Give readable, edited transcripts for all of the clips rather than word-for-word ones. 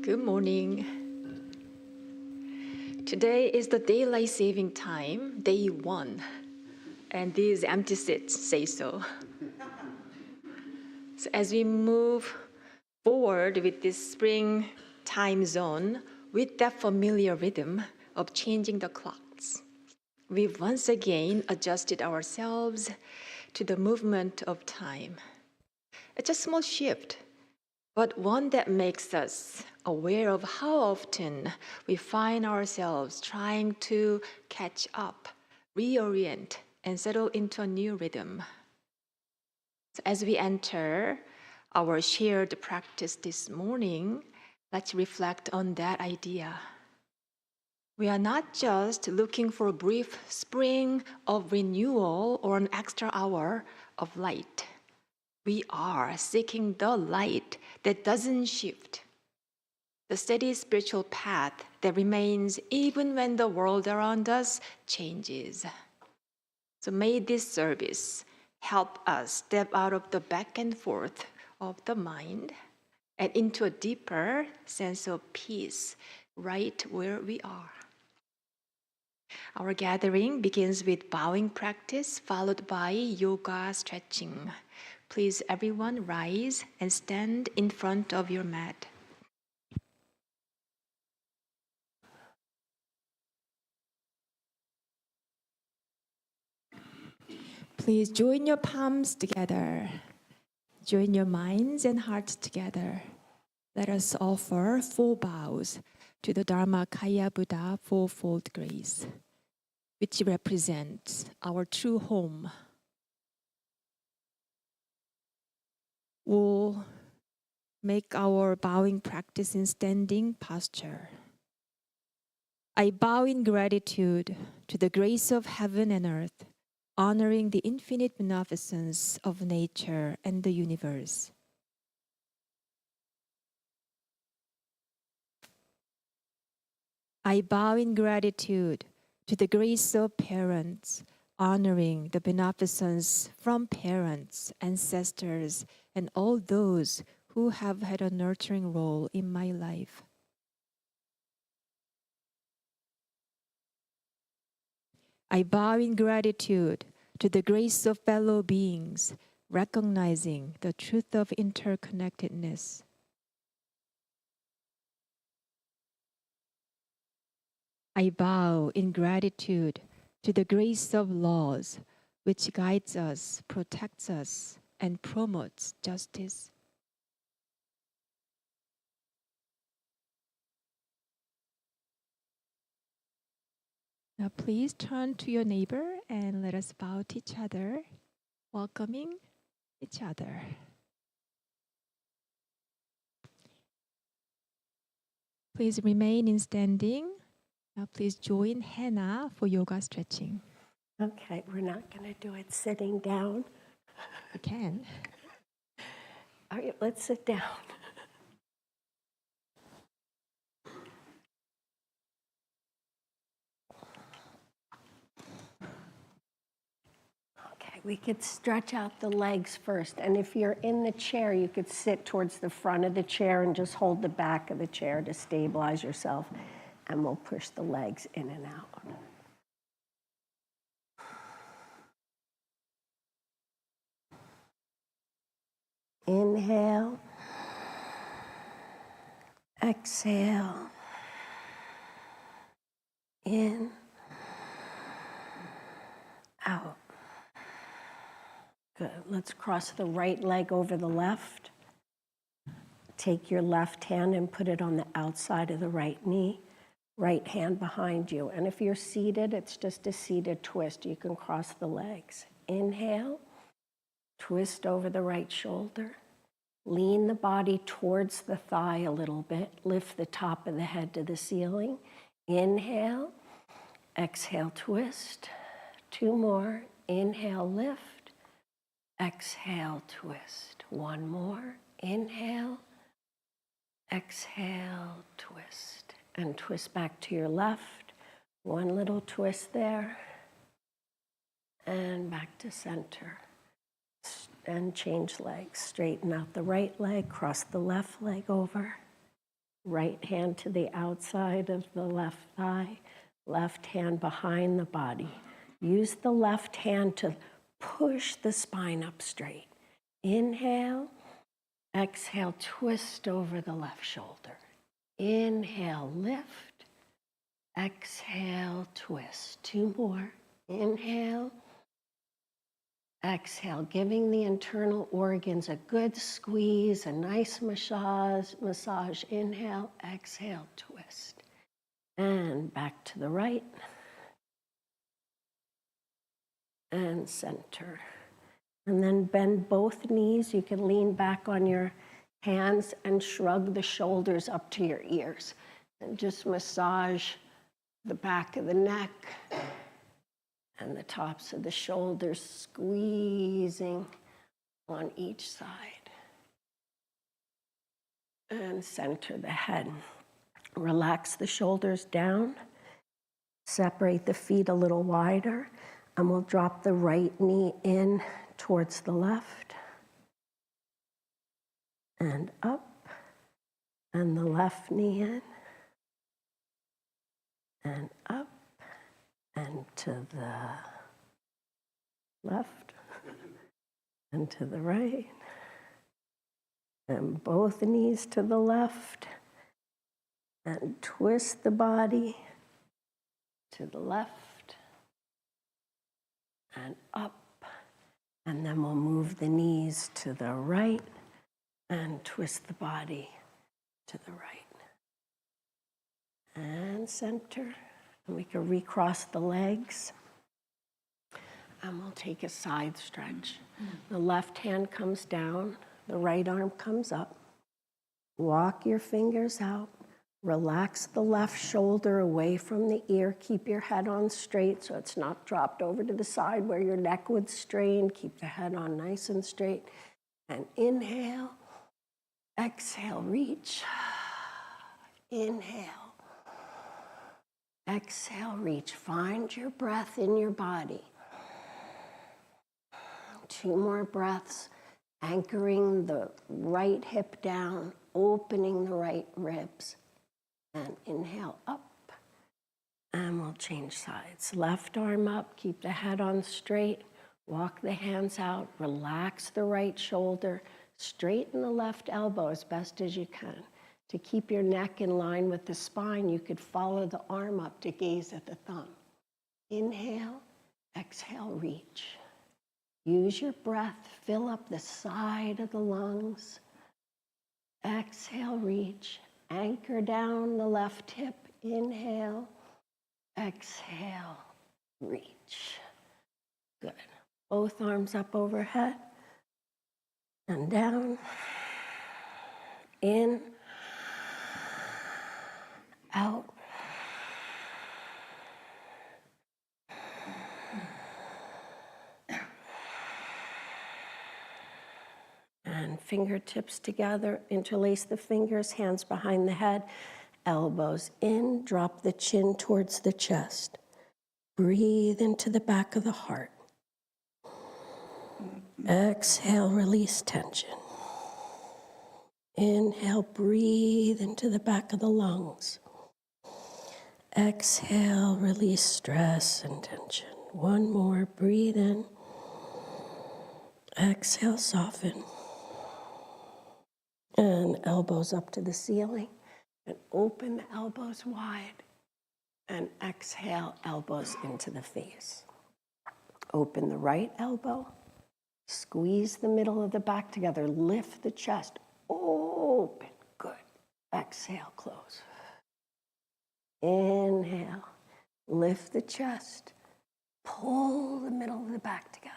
Good morning. Today is the daylight saving time, day 1, and these empty seats say so. So as we move forward with this spring time zone, with that familiar rhythm of changing the clocks, we've once again adjusted ourselves to the movement of time. It's a small shift, but one that makes us aware of how often we find ourselves trying to catch up, reorient, and settle into a new rhythm. So as we enter our shared practice this morning, let's reflect on that idea. We are not just looking for a brief spring of renewal or an extra hour of light. We are seeking the light that doesn't shift, the steady spiritual path that remains even when the world around us changes. So may this service help us step out of the back and forth of the mind and into a deeper sense of peace right where we are. Our gathering begins with bowing practice followed by yoga stretching. Please everyone rise and stand in front of your mat. Please join your palms together. Join your minds and hearts together. Let us offer 4 bows to the Dharma Kaya Buddha fourfold grace, which represents our true home. We'll make our bowing practice in standing posture. I bow in gratitude to the grace of heaven and earth, honoring the infinite beneficence of nature and the universe. I bow in gratitude to the grace of parents, honoring the beneficence from parents, ancestors, and all those who have had a nurturing role in my life. I bow in gratitude to the grace of fellow beings, recognizing the truth of interconnectedness. I bow in gratitude to the grace of laws, which guides us, protects us, and promotes justice. Now please turn to your neighbor and let us bow to each other, welcoming each other. Please remain in standing. Now please join Hannah for yoga stretching. Okay, we're not going to do it sitting down. You can. All right, let's sit down. Okay, we could stretch out the legs first. And if you're in the chair, you could sit towards the front of the chair and just hold the back of the chair to stabilize yourself. And we'll push the legs in and out. Inhale. Exhale. In. Out. Good. Let's cross the right leg over the left. Take your left hand and put it on the outside of the right knee. Right hand behind you. And if you're seated, it's just a seated twist. You can cross the legs. Inhale. Twist over the right shoulder. Lean the body towards the thigh a little bit. Lift the top of the head to the ceiling. Inhale. Exhale, twist. 2 more. Inhale, lift. Exhale, twist. 1 more. Inhale. Exhale, twist. And twist back to your left. 1 little twist there. And back to center. And change legs. Straighten out the right leg, cross the left leg over. Right hand to the outside of the left thigh. Left hand behind the body. Use the left hand to push the spine up straight. Inhale. Exhale, twist over the left shoulder. Inhale, lift. Exhale, twist. 2 more. Inhale. Exhale, giving the internal organs a good squeeze, a nice massage. Inhale, exhale, twist. And back to the right. And center. And then bend both knees. You can lean back on your hands and shrug the shoulders up to your ears. And just massage the back of the neck and the tops of the shoulders, squeezing on each side. And center the head. Relax the shoulders down. Separate the feet a little wider. And we'll drop the right knee in towards the left. And up. And the left knee in. And up. And to the left, and to the right, and both knees to the left, and twist the body to the left, and up, and then we'll move the knees to the right, and twist the body to the right, and center. And we can recross the legs. And we'll take a side stretch. The left hand comes down. The right arm comes up. Walk your fingers out. Relax the left shoulder away from the ear. Keep your head on straight so it's not dropped over to the side where your neck would strain. Keep the head on nice and straight. And inhale. Exhale, reach. Inhale. Exhale, reach. Find your breath in your body. 2 more breaths, anchoring the right hip down, opening the right ribs. And inhale up. And we'll change sides. Left arm up, keep the head on straight. Walk the hands out, relax the right shoulder. Straighten the left elbow as best as you can. To keep your neck in line with the spine, you could follow the arm up to gaze at the thumb. Inhale, exhale, reach. Use your breath, fill up the side of the lungs. Exhale, reach. Anchor down the left hip. Inhale, exhale, reach. Good. Both arms up overhead and down, in, out. And fingertips together, interlace the fingers, hands behind the head, elbows in, drop the chin towards the chest. Breathe into the back of the heart. Exhale, release tension. Inhale, breathe into the back of the lungs. Exhale, release stress and tension. One more, breathe in. Exhale, soften. And elbows up to the ceiling. And open the elbows wide. And exhale, elbows into the face. Open the right elbow. Squeeze the middle of the back together. Lift the chest. Open. Good. Exhale, close. Inhale. Lift the chest. Pull the middle of the back together.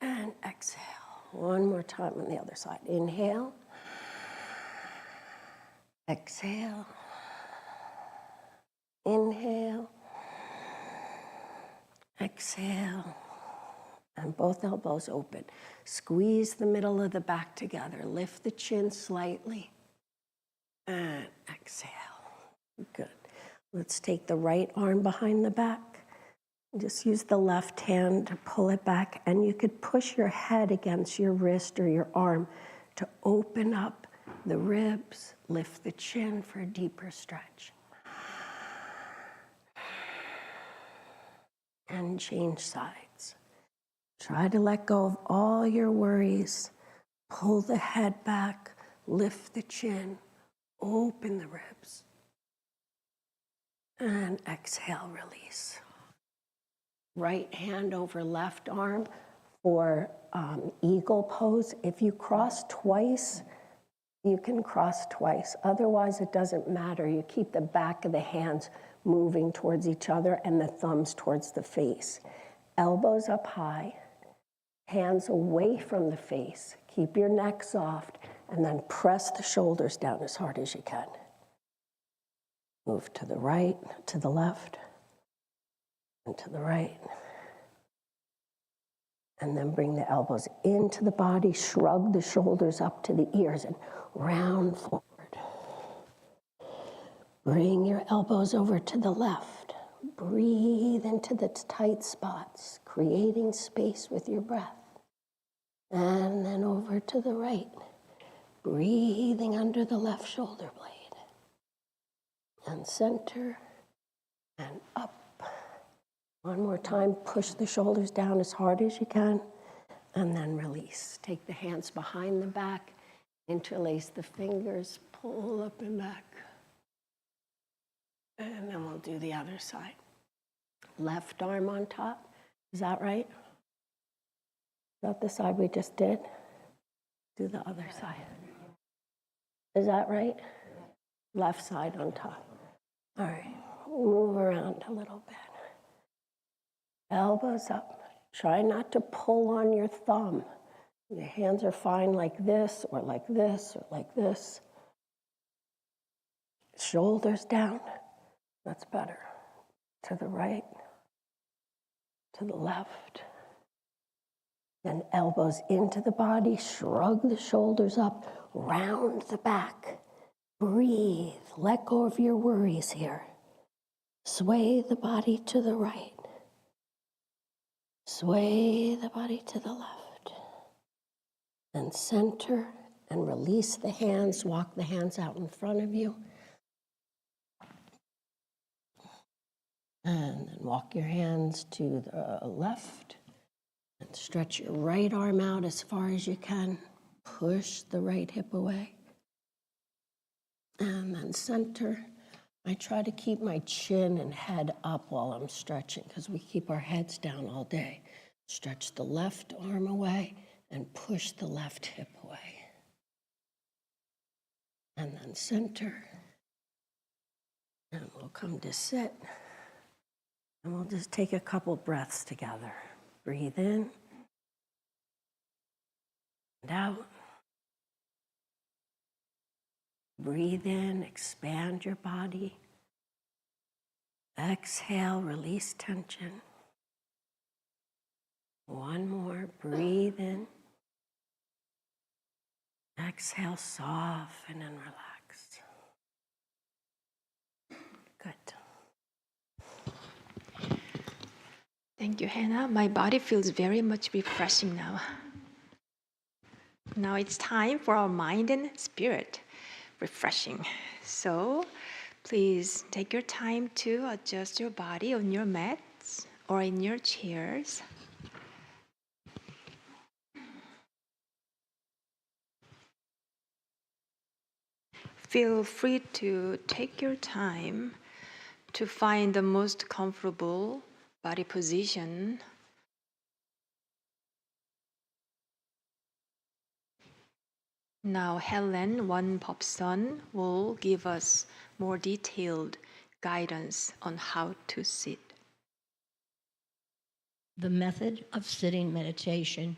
And exhale. One more time on the other side. Inhale. Exhale. Inhale. Exhale. And both elbows open. Squeeze the middle of the back together. Lift the chin slightly. And exhale. Good. Let's take the right arm behind the back. Just use the left hand to pull it back. And you could push your head against your wrist or your arm to open up the ribs. Lift the chin for a deeper stretch. And change sides. Try to let go of all your worries. Pull the head back, lift the chin, open the ribs. And exhale, release. Right hand over left arm for eagle pose. If you cross twice, you can cross twice. Otherwise, it doesn't matter. You keep the back of the hands moving towards each other and the thumbs towards the face. Elbows up high, hands away from the face. Keep your neck soft, and then press the shoulders down as hard as you can. Move to the right, to the left, and to the right. And then bring the elbows into the body, shrug the shoulders up to the ears, and round forward. Bring your elbows over to the left. Breathe into the tight spots, creating space with your breath. And then over to the right, breathing under the left shoulder blade. And center, and up. One more time, push the shoulders down as hard as you can, and then release. Take the hands behind the back, interlace the fingers, pull up and back. And then we'll do the other side. Left arm on top. Is that right? Is that the side we just did? Do the other side. Is that right? Left side on top. All right, move around a little bit. Elbows up. Try not to pull on your thumb. The hands are fine like this, or like this, or like this. Shoulders down. That's better. To the right, to the left. Then elbows into the body, shrug the shoulders up, round the back. Breathe, let go of your worries here. Sway the body to the right. Sway the body to the left. And center and release the hands, walk the hands out in front of you. And then walk your hands to the left and stretch your right arm out as far as you can. Push the right hip away. And then center. I try to keep my chin and head up while I'm stretching because we keep our heads down all day. Stretch the left arm away and push the left hip away. And then center. And we'll come to sit. And we'll just take a couple breaths together. Breathe in and out. Breathe in, expand your body. Exhale, release tension. One more, breathe in. Exhale, soften and relax. Good. Thank you, Hannah. My body feels very much refreshing now. Now it's time for our mind and spirit refreshing. So please take your time to adjust your body on your mats or in your chairs. Feel free to take your time to find the most comfortable body position. Now Helen, one pop son, will give us more detailed guidance on how to sit. The method of sitting meditation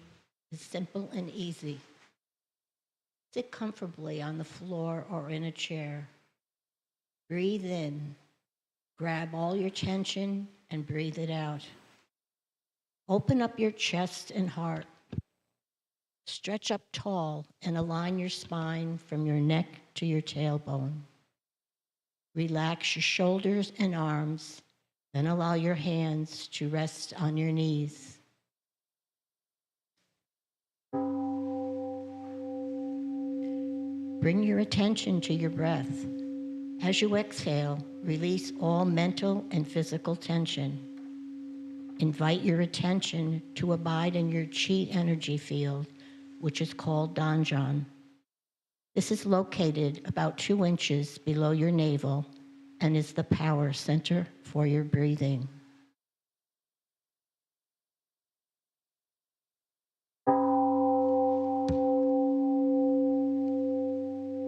is simple and easy. Sit comfortably on the floor or in a chair. Breathe in. Grab all your tension and breathe it out. Open up your chest and heart. Stretch up tall and align your spine from your neck to your tailbone. Relax your shoulders and arms, then allow your hands to rest on your knees. Bring your attention to your breath. As you exhale, release all mental and physical tension. Invite your attention to abide in your chi energy field, which is called Danjan. This is located about 2 inches below your navel and is the power center for your breathing.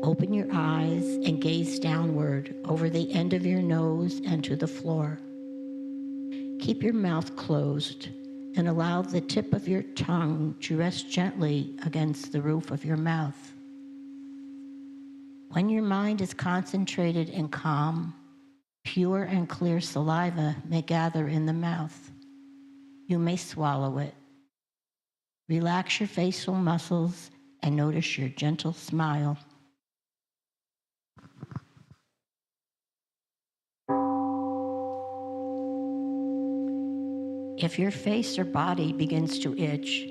Open your eyes and gaze downward over the end of your nose and to the floor. Keep your mouth closed and allow the tip of your tongue to rest gently against the roof of your mouth. When your mind is concentrated and calm, pure and clear saliva may gather in the mouth. You may swallow it. Relax your facial muscles and notice your gentle smile. If your face or body begins to itch,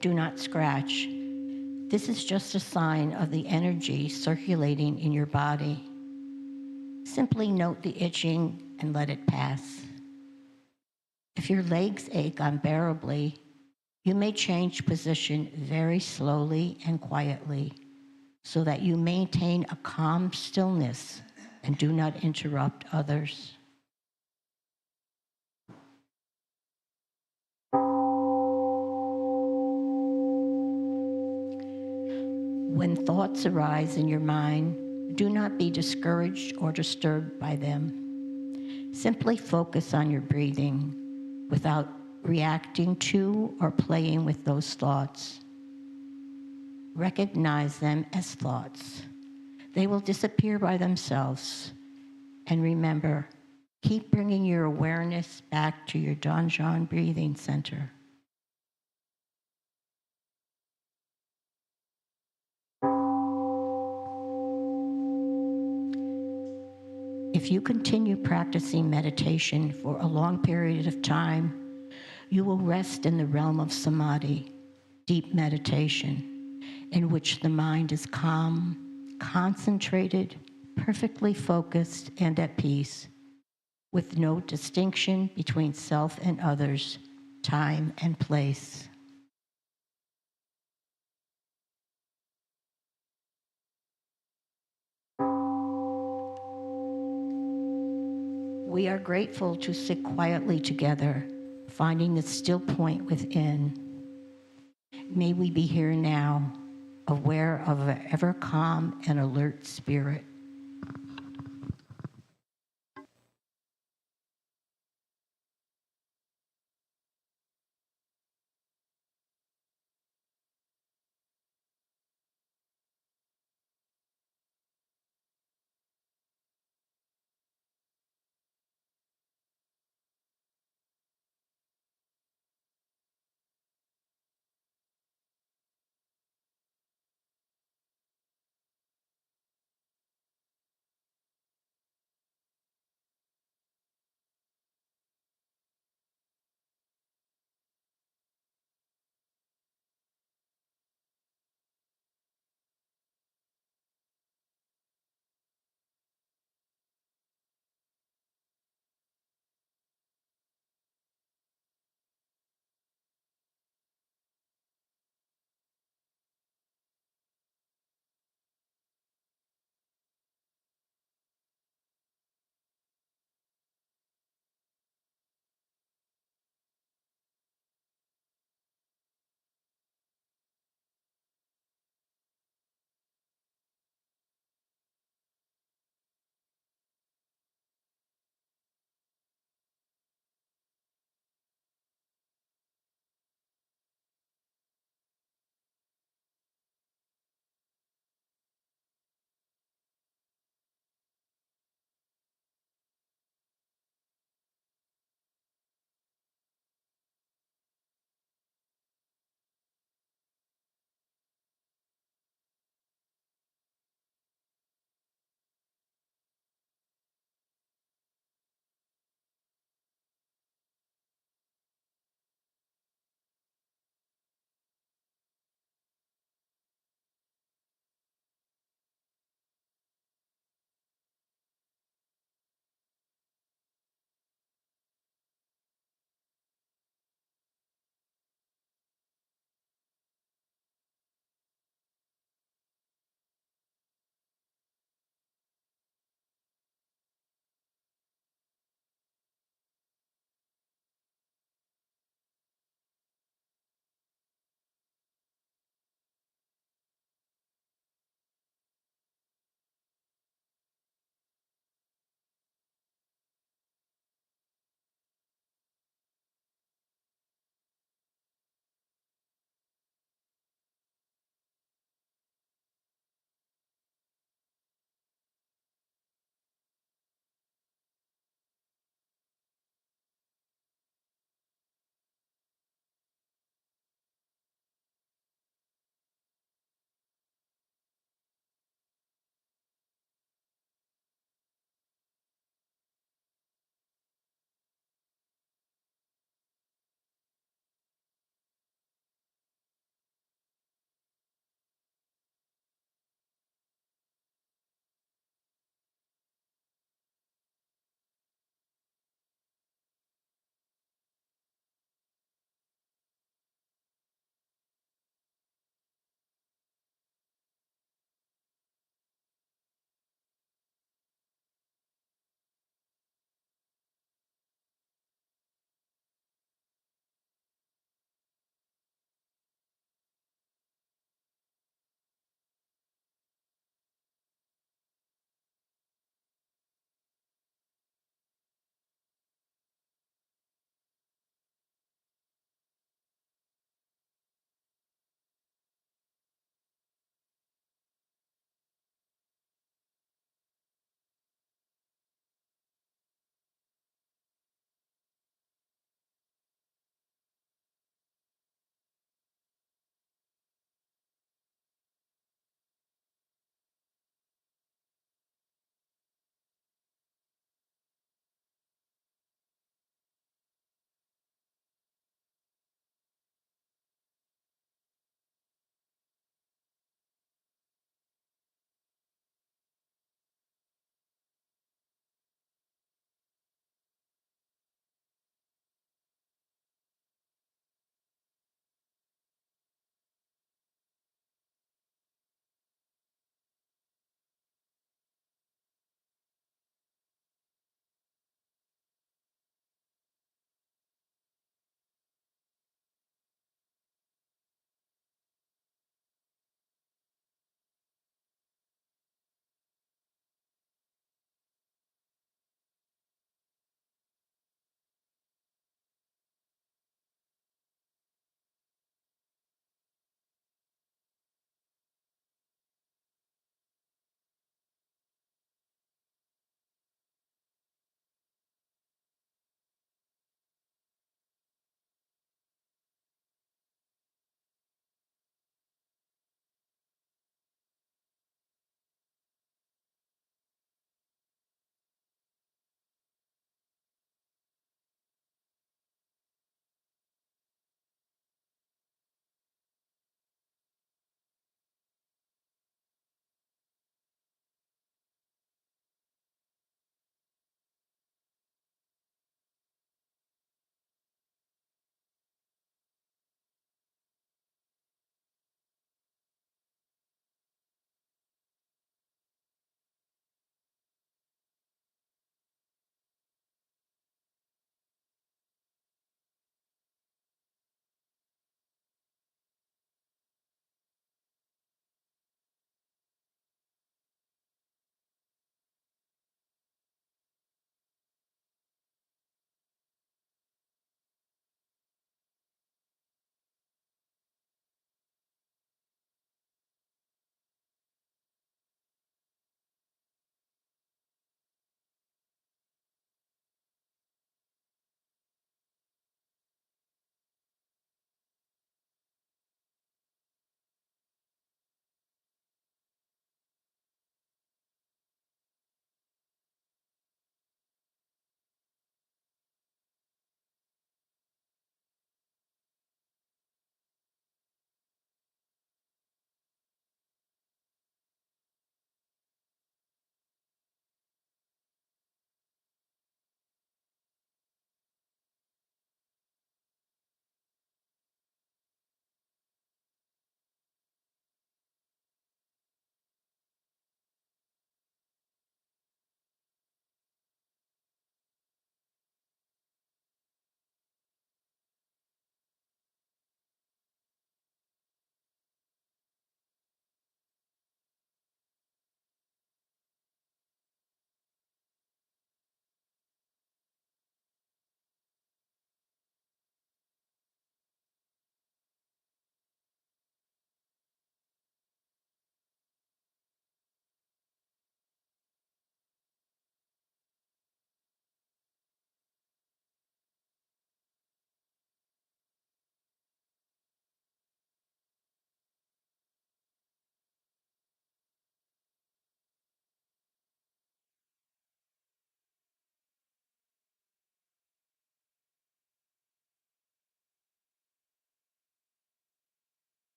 do not scratch. This is just a sign of the energy circulating in your body. Simply note the itching and let it pass. If your legs ache unbearably, you may change position very slowly and quietly so that you maintain a calm stillness and do not interrupt others. When thoughts arise in your mind, do not be discouraged or disturbed by them. Simply focus on your breathing without reacting to or playing with those thoughts. Recognize them as thoughts. They will disappear by themselves. And remember, keep bringing your awareness back to your Danjan breathing center. If you continue practicing meditation for a long period of time, you will rest in the realm of samadhi, deep meditation, in which the mind is calm, concentrated, perfectly focused, and at peace, with no distinction between self and others, time and place. We are grateful to sit quietly together, finding the still point within. May we be here now, aware of an ever calm and alert spirit.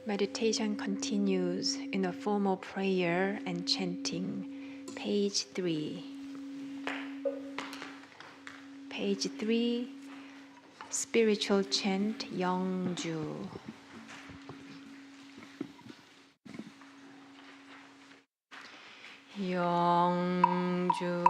Meditation continues in a formal prayer and chanting. Page 3. Page 3, spiritual chant Yeongju. Yeongju.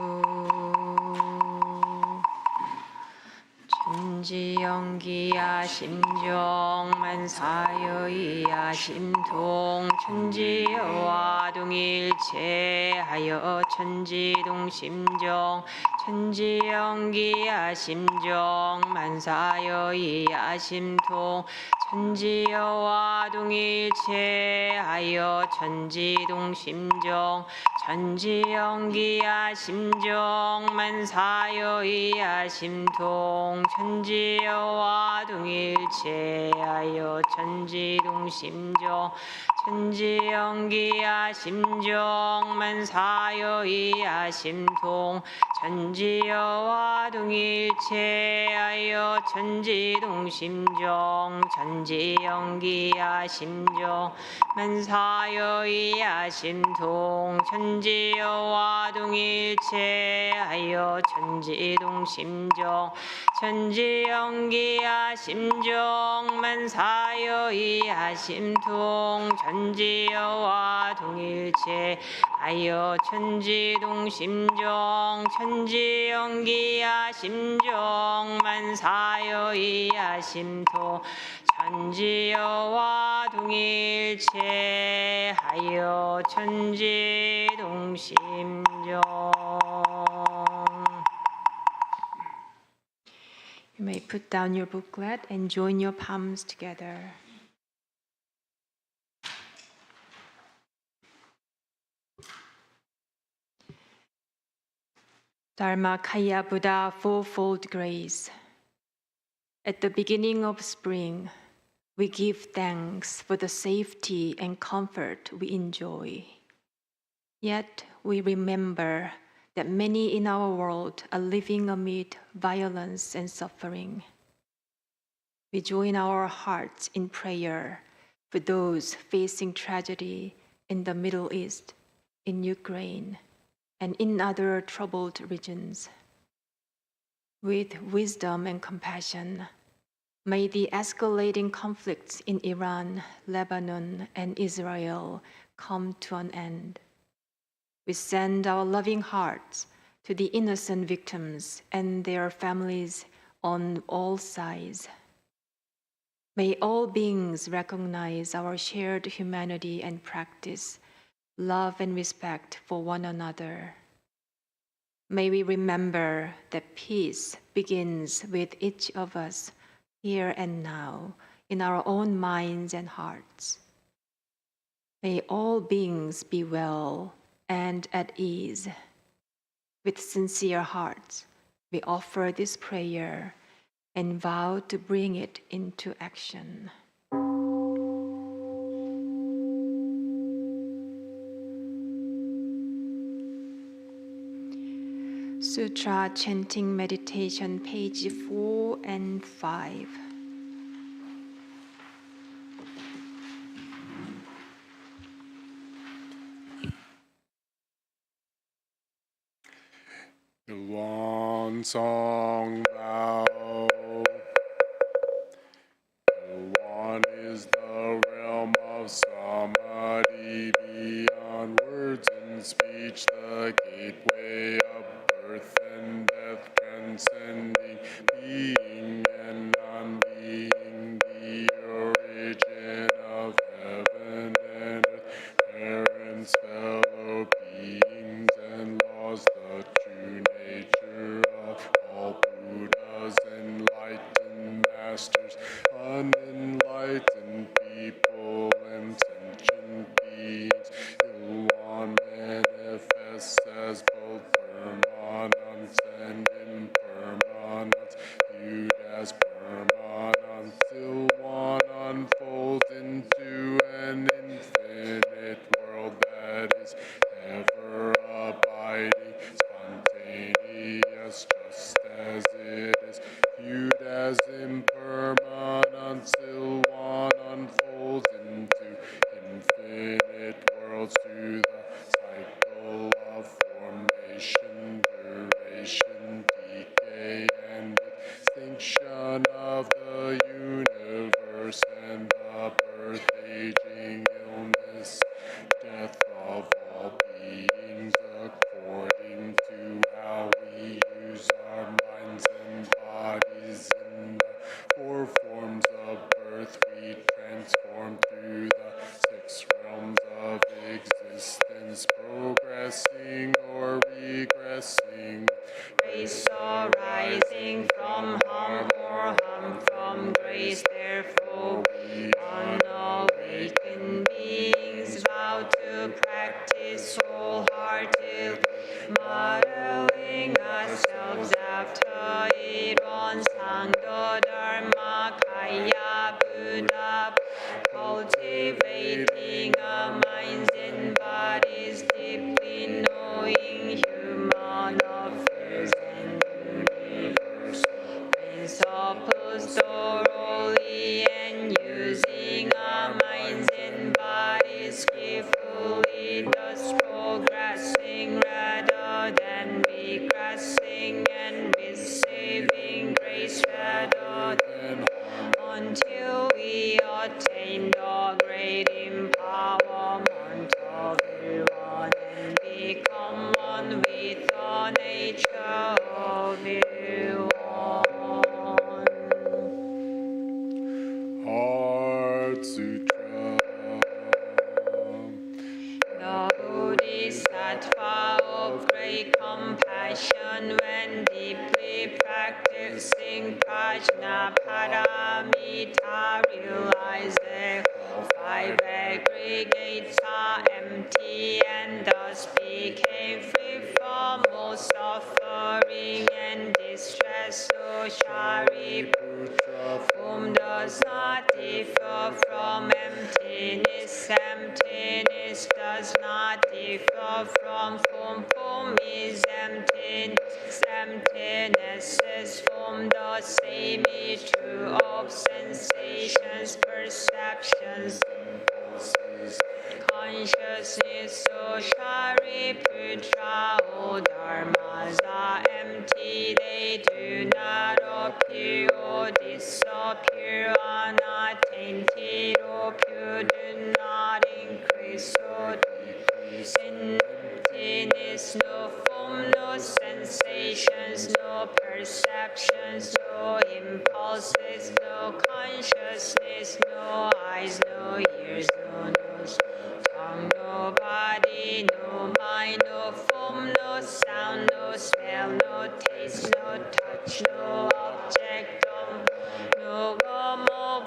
천지연기야 심정 만사여이야 심통 천지여와 동일체하여 천지동 심정 천지연기야 심정 만사여이야 심통 천지여와 동일체하여 천지동 심정 천지연기야 심정 만사여이야 심통 천지여와 동일체하여 천지동 심정 천지연기야 심정 만사여이야 심통 천지여와 동일체하여 천지동 심정 천지연기야 심정 만사여이야 심통 천지여와 동일체하여 천지동 심정 천지연기야 심정 만사여이야 심통 천지여와 동일체하여 천지동 심정 천지연기야 심정 만사여이야 심통 천지여와 동일체하여 천지동 심정. You may put down your booklet and join your palms together. Dharma Kaya Buddha Fourfold Grace. At the beginning of spring, we give thanks for the safety and comfort we enjoy. Yet we remember that many in our world are living amid violence and suffering. We join our hearts in prayer for those facing tragedy in the Middle East, in Ukraine, and in other troubled regions. With wisdom and compassion, may the escalating conflicts in Iran, Lebanon, and Israel come to an end. We send our loving hearts to the innocent victims and their families on all sides. May all beings recognize our shared humanity and practice love and respect for one another. May we remember that peace begins with each of us here and now in our own minds and hearts. May all beings be well and at ease. With sincere hearts, we offer this prayer and vow to bring it into action. Sutra Chanting Meditation, page 4 and 5. One song vow. One is the realm of samadhi beyond words and speech, the gateway of birth and death, transcending being and non-being, the origin of heaven and earth, parents, fellow beings, and laws, the true nature of all Buddhas, enlightened masters, unenlightened people, and sentient beings. Ilwan manifests as both permanence and impermanence, viewed as permanence, till one unfolds into an infinite world that is ever abiding, spontaneous, just as it is, viewed as impermanence, till one unfolds into grace, therefore we unawakened beings vow to practice wholeheartedly, modeling ourselves after it on Sangdo Dharma Kaya Buddha, cultivating our minds and bodies, deeply knowing human affairs and universal principles thoroughly, and using our minds and bodies skillfully, thus progressing rather than regressing, and receiving grace rather than harm, until we attain the great empowerment of everyone and become one with the nature of everyone. Heart Sutra. The Bodhisattva of great compassion, when deeply practicing Prajnaparamita, realized that all five aggregates are empty, and thus became free from all suffering and distress. So Shariputra, whom does not differ from emptiness, emptiness does not differ from form, form is emptiness, emptiness is form. The same is true of sensations, perceptions, impulses, consciousness. So Shariputra, all dharmas are empty, they do not appear or disappear, are not tainted or pure, do not increase or decrease in emptiness. No form, no sensations, no perceptions, no impulses, no consciousness, no eyes, no ears, no nose, no tongue, no body, no mind, no form, no sound, no smell, no taste, no touch, no object, no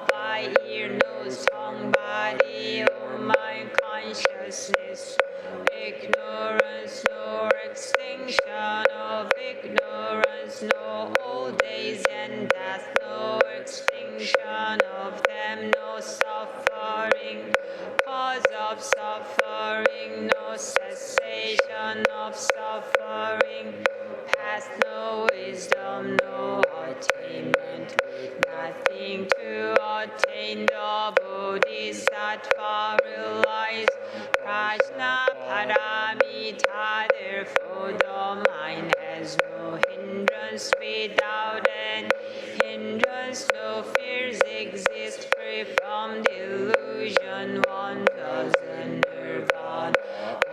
by ear, nose, tongue, body, or mind, consciousness, ignorance, no extinction of ignorance, no old days and death, no extinction of them, no suffering, cause of suffering, no cessation of suffering, path, no wisdom, no attainment, nothing to attain. The Bodhisattva realize Prajnaparamita, therefore the mind has no hindrance. Without any hindrance, no fears exist, free from delusion. One does the nirvana.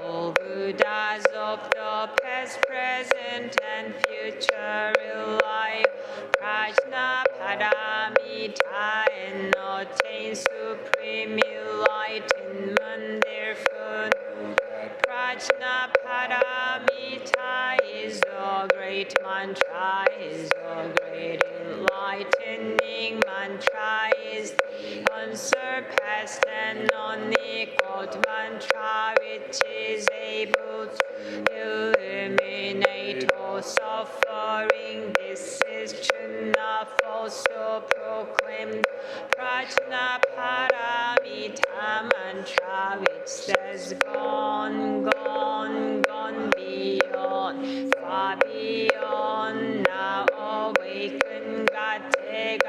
All Buddhas of the past, present, and future rely Prajnaparamita and attain supreme enlightenment. Therefore, Prajnaparamita is the great mantra, is the great enlightening mantra, is the unsurpassed and unequaled mantra, which is able to eliminate all suffering. This is true, not also proclaimed Prajnaparamita mantra, which says gone, gone, gone beyond, far beyond, now awaken, gate, gate,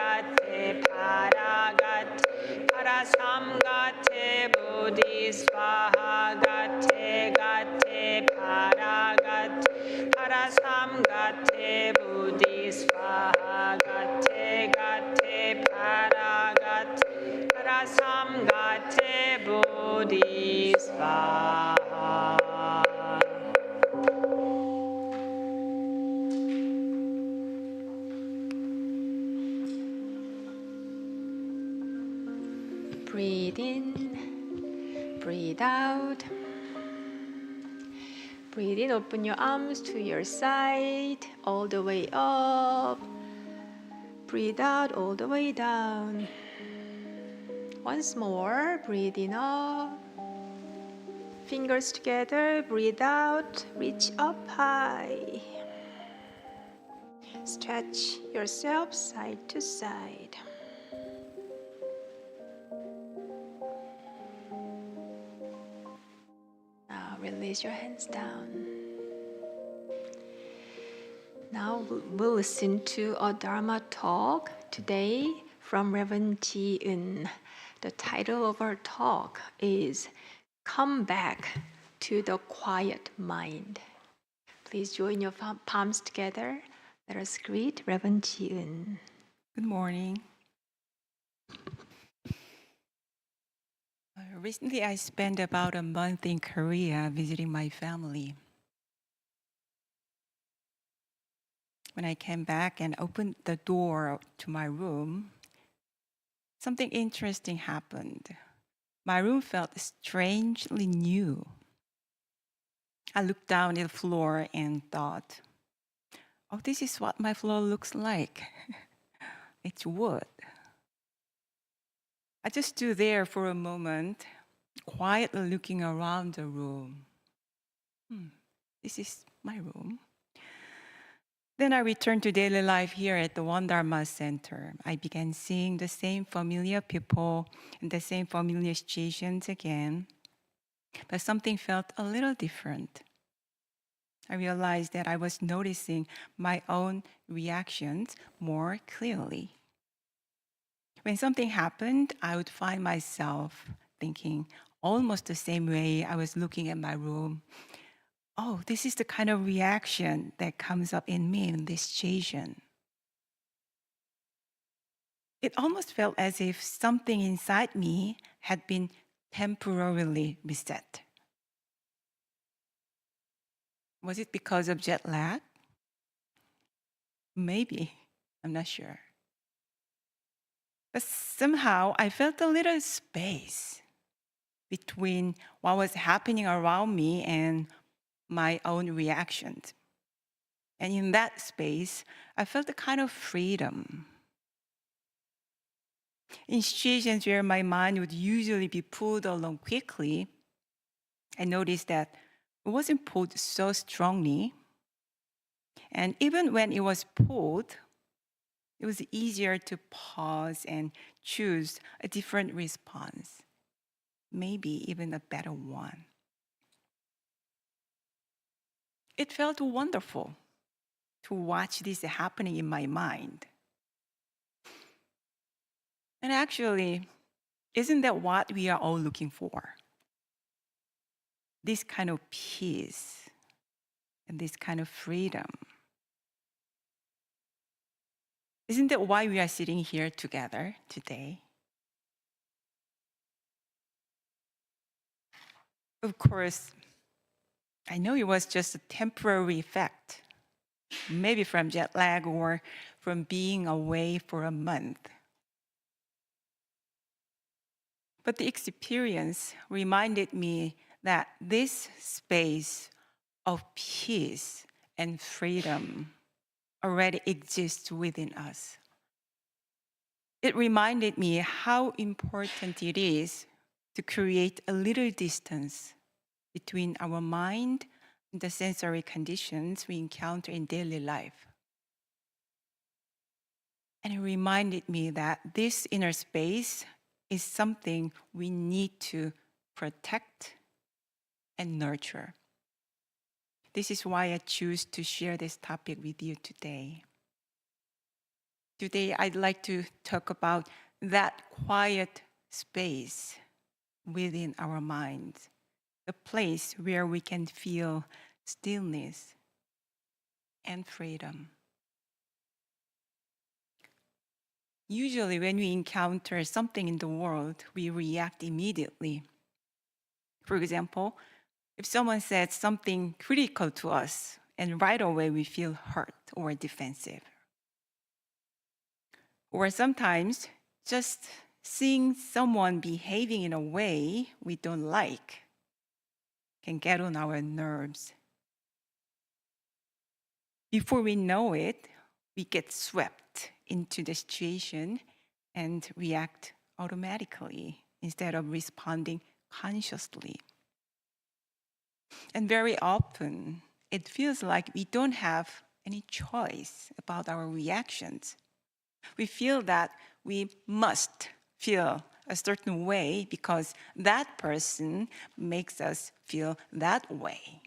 para, gate, parasam, gate, bodhisvaha, gate, gate, para, gate, parasam, gate, bodhisvaha, gate, gate, para, gate, parasam, gate, bodhisvaha. Breathe in, breathe out. Breathe in, open your arms to your side, all the way up. Breathe out all the way down. Once more, breathe in up. Fingers together, breathe out, reach up high. Stretch yourself side to side. Now release your hands down. Now we'll listen to a Dharma talk today from Reverend Jieun. The title of our talk is Come Back to the Quiet Mind. Please join your palms together. Let us greet Reverend Jieun. Good morning. Recently, I spent about a month in Korea visiting my family. When I came back and opened the door to my room, something interesting happened. My room felt strangely new. I looked down at the floor and thought, oh, this is what my floor looks like. It's wood. I just stood there for a moment, quietly looking around the room. This is my room. Then I returned to daily life here at the One Dharma Center. I began seeing the same familiar people and the same familiar situations again, but something felt a little different. I realized that I was noticing my own reactions more clearly. When something happened, I would find myself thinking almost the same way I was looking at my room. Oh, this is the kind of reaction that comes up in me in this situation. It almost felt as if something inside me had been temporarily reset. Was it because of jet lag? Maybe, I'm not sure. But somehow I felt a little space between what was happening around me and my own reactions. And in that space, I felt a kind of freedom. In situations where my mind would usually be pulled along quickly, I noticed that it wasn't pulled so strongly. And even when it was pulled, it was easier to pause and choose a different response, maybe even a better one. It felt wonderful to watch this happening in my mind. And actually, isn't that what we are all looking for? This kind of peace and this kind of freedom. Isn't that why we are sitting here together today? Of course, I know it was just a temporary effect, maybe from jet lag or from being away for a month. But the experience reminded me that this space of peace and freedom already exists within us. It reminded me how important it is to create a little distance between our mind and the sensory conditions we encounter in daily life. And it reminded me that this inner space is something we need to protect and nurture. This is why I choose to share this topic with you today. Today, I'd like to talk about that quiet space within our minds, the place where we can feel stillness and freedom. Usually, when we encounter something in the world, we react immediately. For example, if someone says something critical to us, and right away we feel hurt or defensive. Or sometimes, just seeing someone behaving in a way we don't like can get on our nerves. Before we know it, we get swept into the situation and react automatically instead of responding consciously. And very often, it feels like we don't have any choice about our reactions. We feel that we must feel a certain way because that person makes us feel that way.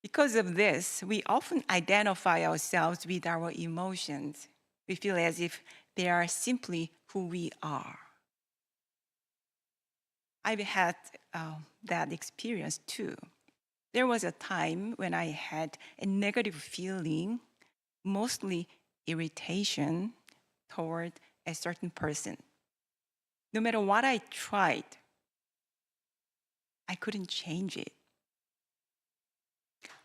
Because of this, we often identify ourselves with our emotions. We feel as if they are simply who we are. I've had that experience too. There was a time when I had a negative feeling, mostly irritation toward a certain person. No matter what I tried, I couldn't change it.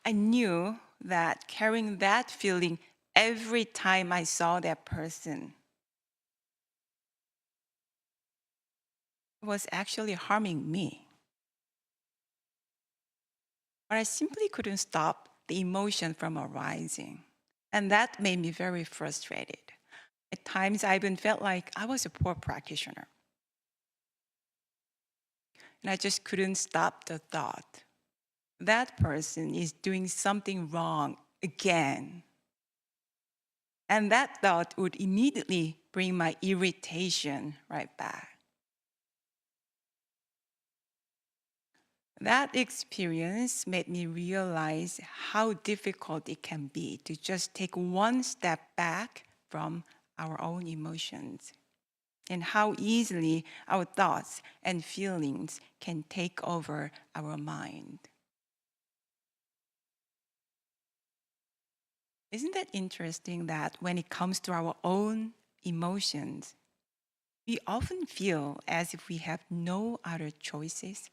I knew that carrying that feeling every time I saw that person was actually harming me. But I simply couldn't stop the emotion from arising. And that made me very frustrated. At times, I even felt like I was a poor practitioner. And I just couldn't stop the thought. That person is doing something wrong again. And that thought would immediately bring my irritation right back. That experience made me realize how difficult it can be to just take one step back from our own emotions, and how easily our thoughts and feelings can take over our mind. Isn't that interesting that when it comes to our own emotions, we often feel as if we have no other choices?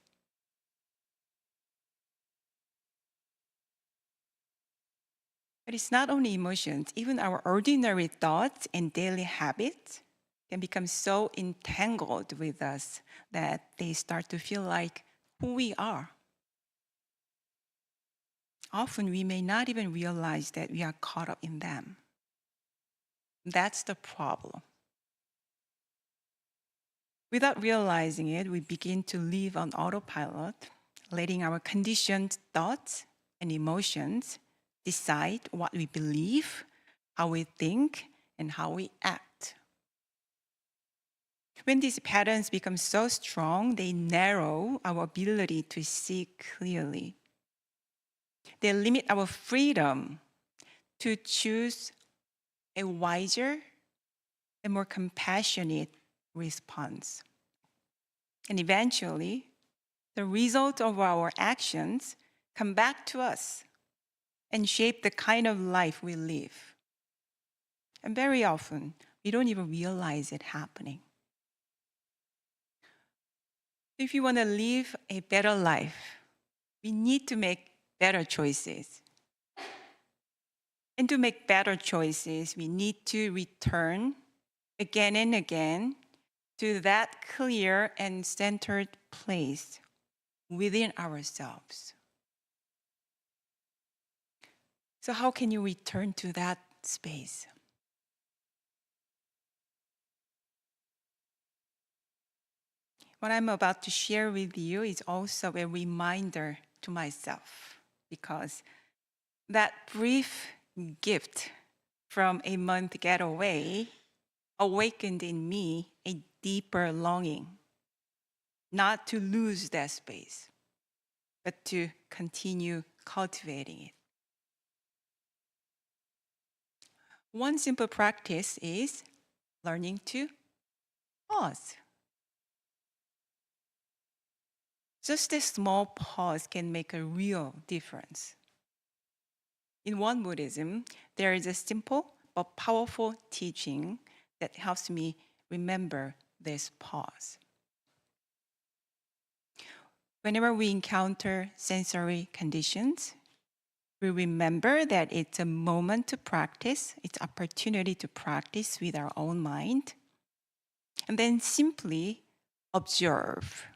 But it's not only emotions, even our ordinary thoughts and daily habits can become so entangled with us that they start to feel like who we are. Often we may not even realize that we are caught up in them. That's the problem. Without realizing it, we begin to live on autopilot, letting our conditioned thoughts and emotions decide what we believe, how we think, and how we act. When these patterns become so strong, they narrow our ability to see clearly. They limit our freedom to choose a wiser and more compassionate response. And eventually, the result of our actions come back to us and shape the kind of life we live. And very often, we don't even realize it happening. If you want to live a better life, we need to make better choices. And to make better choices, we need to return again and again to that clear and centered place within ourselves. So, how can you return to that space? What I'm about to share with you is also a reminder to myself, because that brief gift from a month getaway awakened in me a deeper longing, not to lose that space, but to continue cultivating it. One simple practice is learning to pause. Just a small pause can make a real difference. In Won Buddhism, there is a simple but powerful teaching that helps me remember this pause. Whenever we encounter sensory conditions, we remember that it's a moment to practice, it's opportunity to practice with our own mind, and then simply observe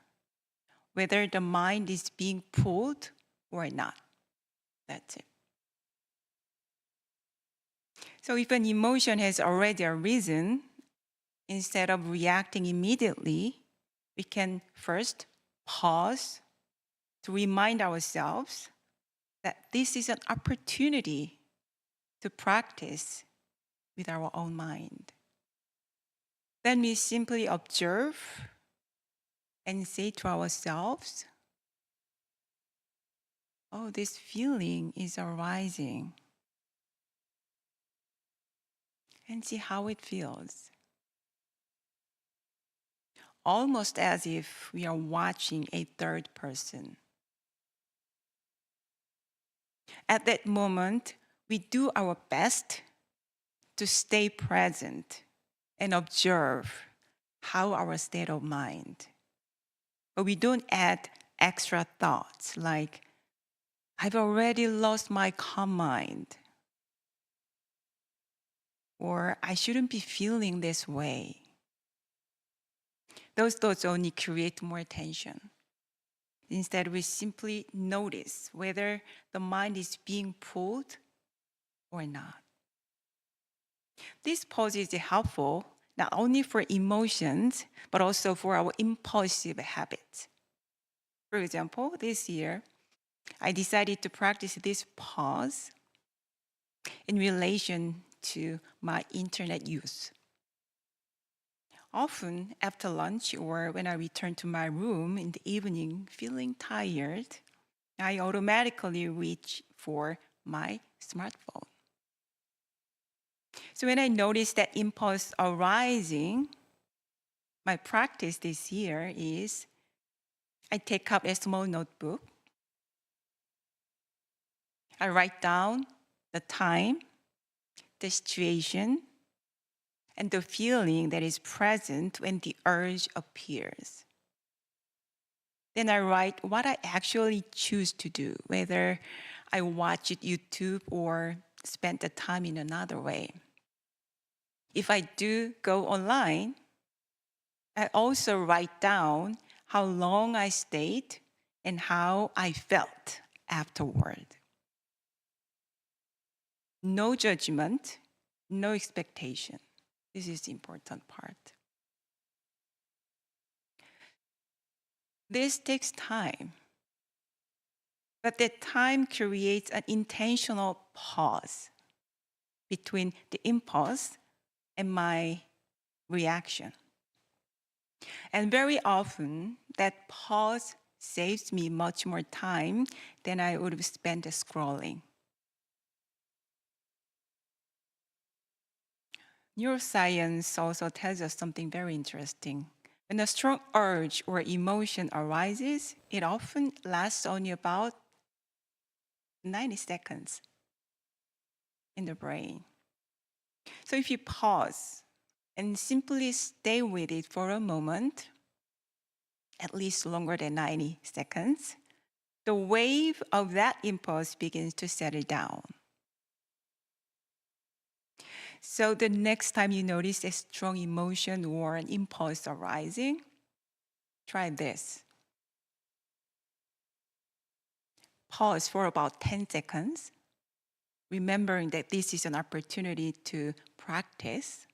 whether the mind is being pulled or not. That's it. So if an emotion has already arisen, instead of reacting immediately, we can first pause to remind ourselves that this is an opportunity to practice with our own mind. Then we simply observe and say to ourselves, oh, this feeling is arising. And see how it feels. Almost as if we are watching a third person. At that moment, we do our best to stay present and observe how our state of mind. But we don't add extra thoughts like, I've already lost my calm mind. Or I shouldn't be feeling this way. Those thoughts only create more tension. Instead, we simply notice whether the mind is being pulled or not. This pause is helpful not only for emotions, but also for our impulsive habits. For example, this year, I decided to practice this pause in relation to my internet use. Often after lunch or when I return to my room in the evening feeling tired, I automatically reach for my smartphone. So when I notice that impulse arising, my practice this year is I take up a small notebook. I write down the time, the situation, and the feeling that is present when the urge appears. Then I write what I actually choose to do, whether I watch YouTube or spend the time in another way. If I do go online, I also write down how long I stayed and how I felt afterward. No judgment, no expectation. This is the important part. This takes time, but that time creates an intentional pause between the impulse and my reaction. And very often, that pause saves me much more time than I would have spent scrolling. Neuroscience also tells us something very interesting. When a strong urge or emotion arises, it often lasts only about 90 seconds in the brain. So if you pause and simply stay with it for a moment, at least longer than 90 seconds, the wave of that impulse begins to settle down. So the next time you notice a strong emotion or an impulse arising, try this. Pause for about 10 seconds, remembering that this is an opportunity to practice,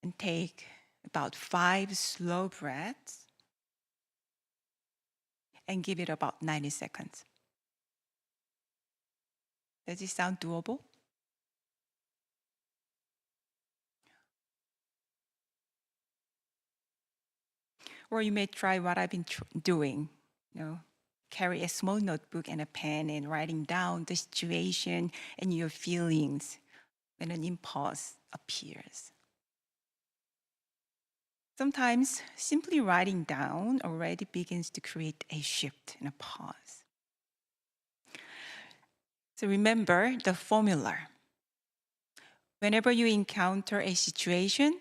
and take about 5 slow breaths and give it about 90 seconds. Does it sound doable? Or you may try what I've been doing. Carry a small notebook and a pen and writing down the situation and your feelings when an impulse appears. Sometimes simply writing down already begins to create a shift and a pause. So remember the formula. Whenever you encounter a situation,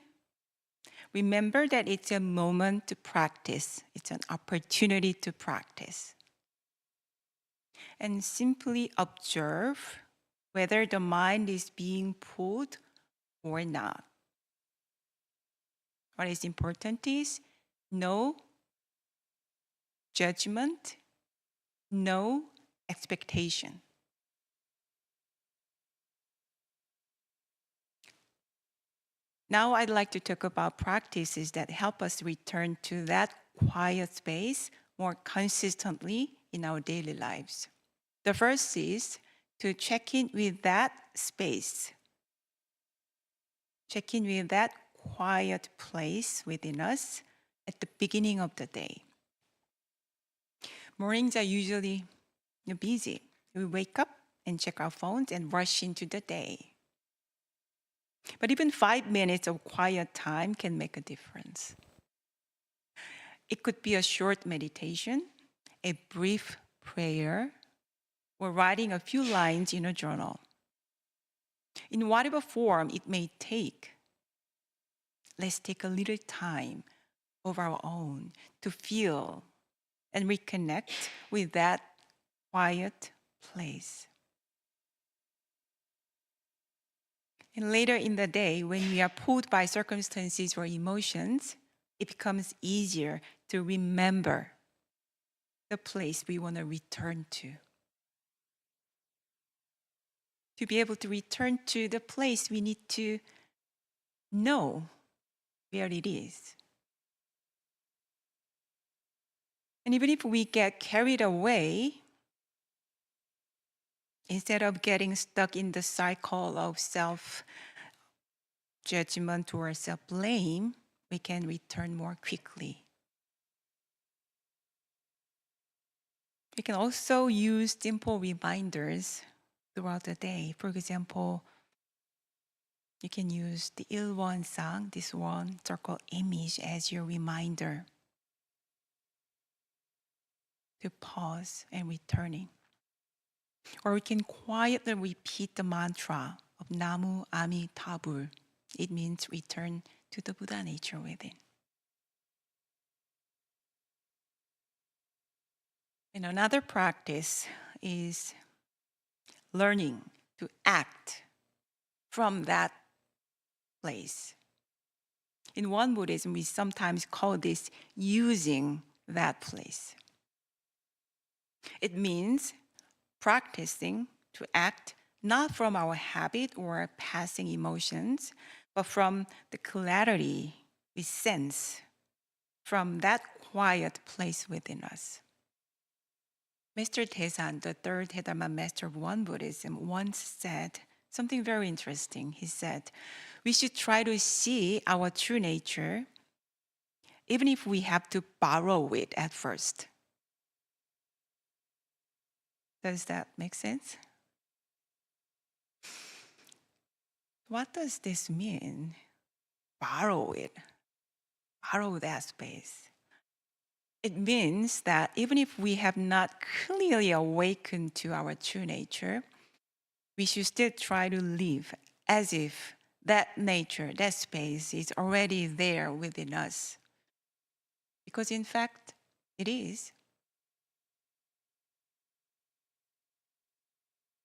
remember that it's a moment to practice. It's an opportunity to practice. And simply observe whether the mind is being pulled or not. What is important is no judgment, no expectation. Now I'd like to talk about practices that help us return to that quiet space more consistently in our daily lives. The first is to check in with that space. Check in with that quiet place within us at the beginning of the day. Mornings are usually busy. We wake up and check our phones and rush into the day. But even 5 minutes of quiet time can make a difference. It could be a short meditation, a brief prayer, or writing a few lines in a journal. In whatever form it may take, let's take a little time of our own to feel and reconnect with that quiet place. And later in the day, when we are pulled by circumstances or emotions, it becomes easier to remember the place we want to return to. To be able to return to the place, we need to know where it is. And even if we get carried away, instead of getting stuck in the cycle of self-judgment or self-blame, we can return more quickly. We can also use simple reminders throughout the day. For example, you can use the Ilwon Sang, this one circle image, as your reminder to pause and returning. Or we can quietly repeat the mantra of Namu Ami Tabul. It means return to the Buddha nature within. And another practice is learning to act from that place. In Won Buddhism, we sometimes call this using that place. It means practicing to act not from our habit or passing emotions, but from the clarity we sense from that quiet place within us. Mr. Taesan, the third Dharma master of Won Buddhism, once said something very interesting. He said, we should try to see our true nature, even if we have to borrow it at first. Does that make sense? What does this mean? Borrow it. Borrow that space. It means that even if we have not clearly awakened to our true nature, we should still try to live as if that nature, that space is already there within us. Because in fact, it is.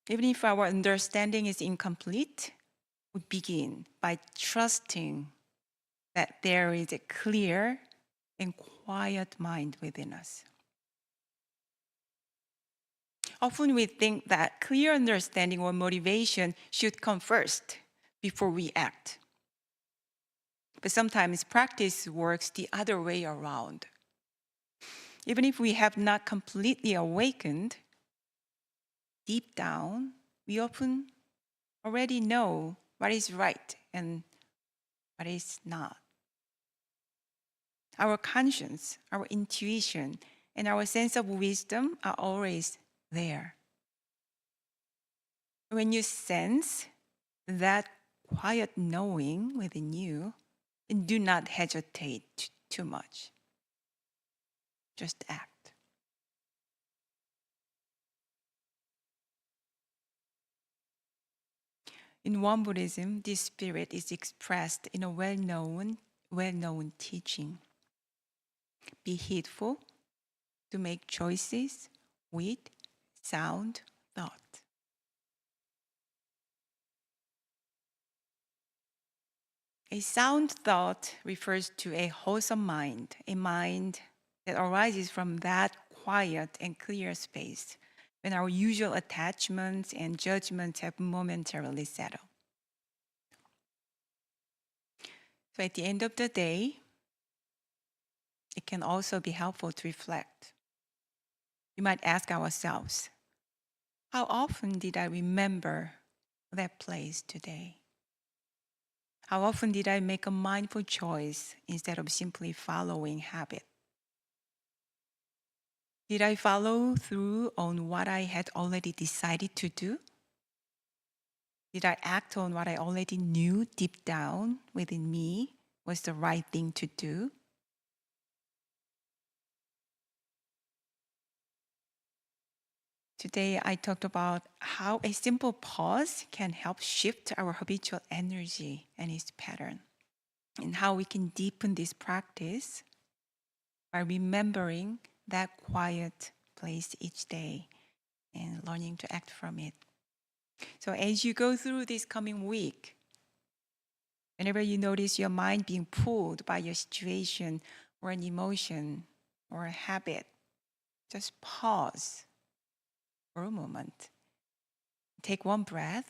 Even if our understanding is incomplete, we begin by trusting that there is a clear and quiet mind within us. Often we think that clear understanding or motivation should come first before we act. But sometimes practice works the other way around. Even if we have not completely awakened, deep down, we often already know what is right and what is not. Our conscience, our intuition, and our sense of wisdom are always there. When you sense that quiet knowing within you, and do not hesitate too much. Just act. In Won Buddhism, this spirit is expressed in a well-known teaching. Be heedful to make choices with sound thought. A sound thought refers to a wholesome mind, a mind that arises from that quiet and clear space when our usual attachments and judgments have momentarily settled. So at the end of the day, it can also be helpful to reflect. We might ask ourselves, how often did I remember that place today? How often did I make a mindful choice instead of simply following habit? Did I follow through on what I had already decided to do? Did I act on what I already knew deep down within me was the right thing to do? Today, I talked about how a simple pause can help shift our habitual energy and its pattern, and how we can deepen this practice by remembering that quiet place each day and learning to act from it. So as you go through this coming week, whenever you notice your mind being pulled by your situation or an emotion or a habit, just pause for a moment. Take one breath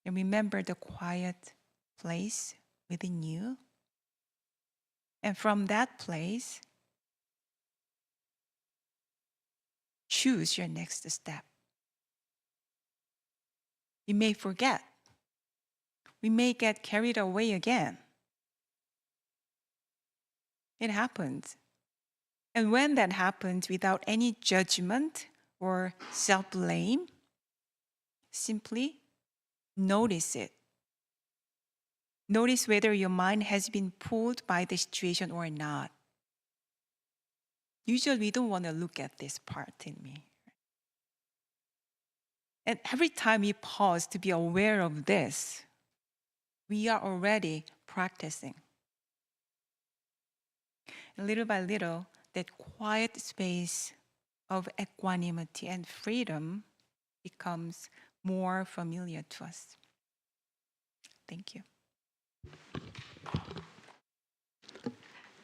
and remember the quiet place within you. And from that place, choose your next step. You may forget. We may get carried away again. It happens. And when that happens, without any judgment or self-blame, simply notice it. Notice whether your mind has been pulled by the situation or not. Usually, we don't want to look at this part in me. And every time we pause to be aware of this, we are already practicing. And little by little, that quiet space of equanimity and freedom becomes more familiar to us. Thank you.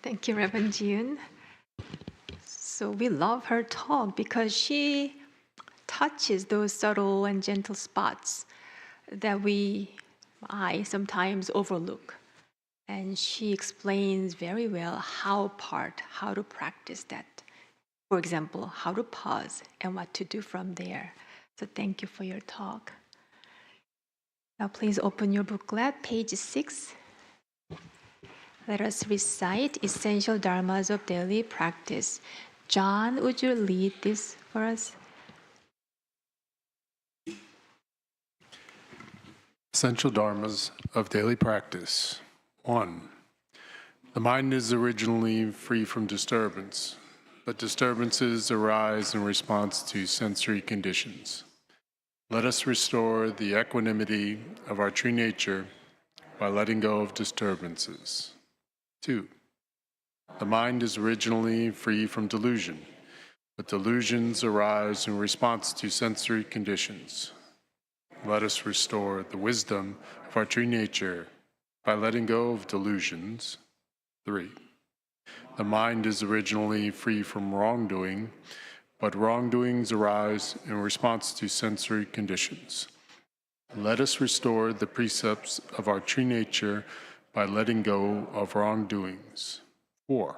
Thank you, Reverend Jieun. So we love her talk because she touches those subtle and gentle spots that I sometimes overlook. And she explains very well how to practice that. For example, how to pause and what to do from there. So thank you for your talk. Now please open your booklet, page 6. Let us recite essential dharmas of daily practice. John, would you lead this for us? Essential dharmas of daily practice. 1. The mind is originally free from disturbance, but disturbances arise in response to sensory conditions. Let us restore the equanimity of our true nature by letting go of disturbances. 2. The mind is originally free from delusion, but delusions arise in response to sensory conditions. Let us restore the wisdom of our true nature by letting go of delusions. 3. The mind is originally free from wrongdoing, but wrongdoings arise in response to sensory conditions. Let us restore the precepts of our true nature by letting go of wrongdoings. 4.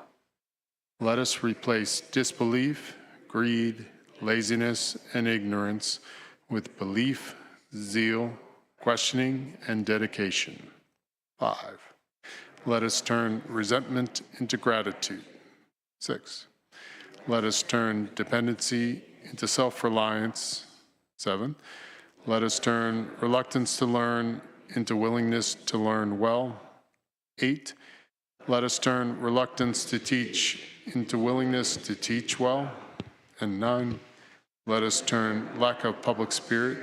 Let us replace disbelief, greed, laziness, and ignorance with belief, zeal, questioning, and dedication. 5. Let us turn resentment into gratitude. 6. Let us turn dependency into self-reliance. 7. Let us turn reluctance to learn into willingness to learn well. 8. Let us turn reluctance to teach into willingness to teach well. And 9. Let us turn lack of public spirit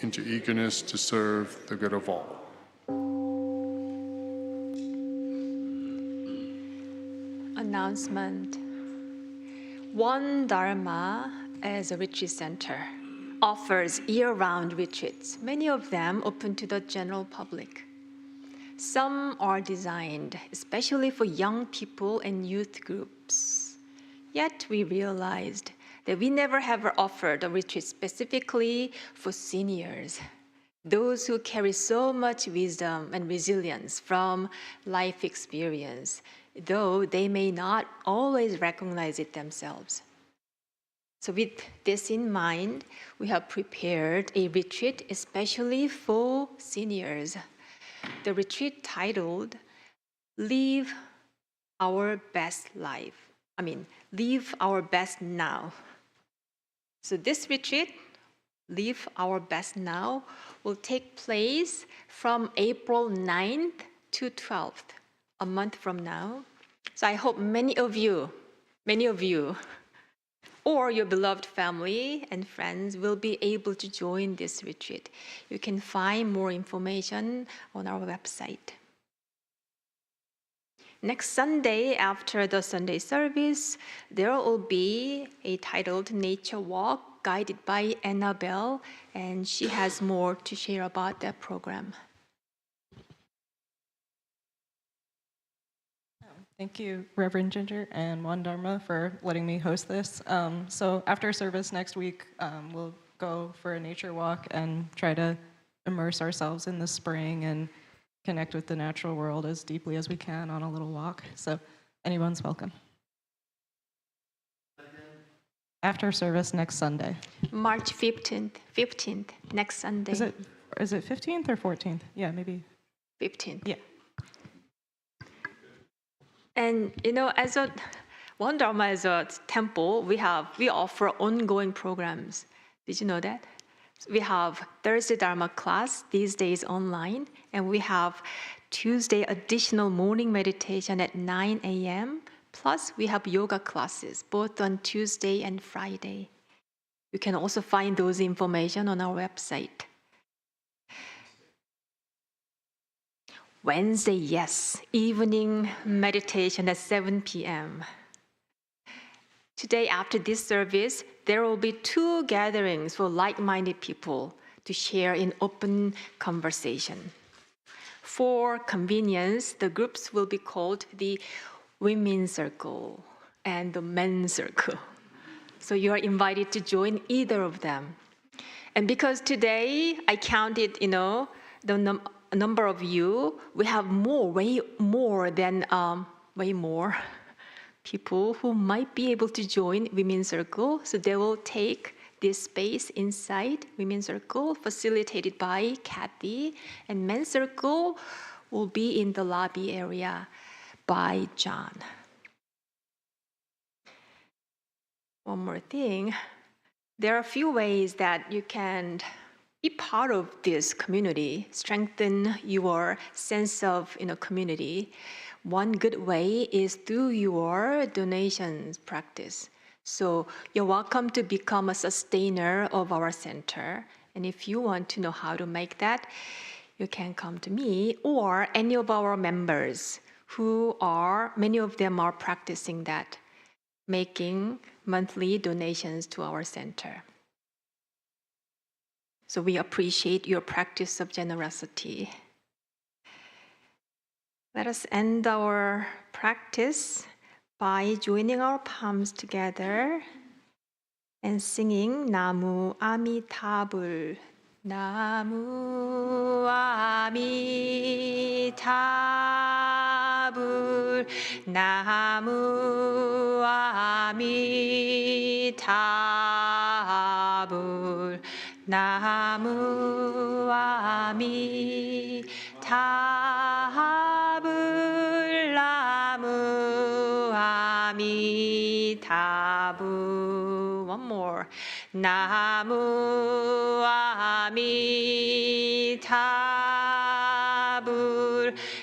into eagerness to serve the good of all. Announcement. One Dharma as a retreat center offers year-round retreats, many of them open to the general public. Some are designed especially for young people and youth groups. Yet we realized that we never have offered a retreat specifically for seniors. those who carry so much wisdom and resilience from life experience, though they may not always recognize it themselves. So with this in mind, we have prepared a retreat especially for seniors. The retreat titled, Live Our Best Life. Live Our Best Now. So this retreat, Live Our Best Now, will take place from April 9th to 12th, a month from now. So I hope many of you, or your beloved family and friends will be able to join this retreat. You can find more information on our website. Next Sunday, after the Sunday service, there will be a titled Nature Walk guided by Annabelle, and she has more to share about that program. Thank you, Reverend Ginger and One Dharma, for letting me host this. So after service next week, we'll go for a nature walk and try to immerse ourselves in the spring and connect with the natural world as deeply as we can on a little walk. So anyone's welcome. After service next Sunday. March 15th, next Sunday. Is it 15th or 14th? Yeah, maybe. 15th. Yeah. And as a One Dharma, as a temple, we offer ongoing programs. Did you know that? We have Thursday Dharma class these days online, and we have Tuesday additional morning meditation at 9 a.m. Plus, we have yoga classes both on Tuesday and Friday. You can also find those information on our website. Wednesday, yes, evening meditation at 7 p.m. Today, after this service, there will be 2 gatherings for like-minded people to share in open conversation. For convenience, the groups will be called the Women's Circle and the Men's Circle. So you are invited to join either of them. And because today I counted, the number of you, we have way more people who might be able to join Women's Circle. So they will take this space inside Women's Circle, facilitated by Kathy, and Men's Circle will be in the lobby area by John. One more thing, there are a few ways that you can be part of this community, strengthen your sense of community. One good way is through your donations practice. So you're welcome to become a sustainer of our center. And if you want to know how to make that, you can come to me or any of our members many of them are practicing that, making monthly donations to our center. So we appreciate your practice of generosity. Let us end our practice by joining our palms together and singing Namu Amitabul. Namu Amitabul. Namu Amitabul. Namu Amitabul. Namu Amitabul. One more. Namu Amitabul.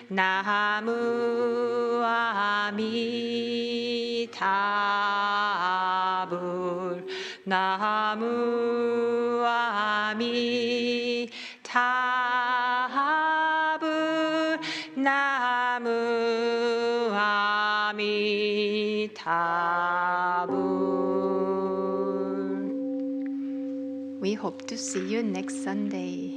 Namu Amitabul. Namu Amitabul. Namu Amitabul. We hope to see you next Sunday.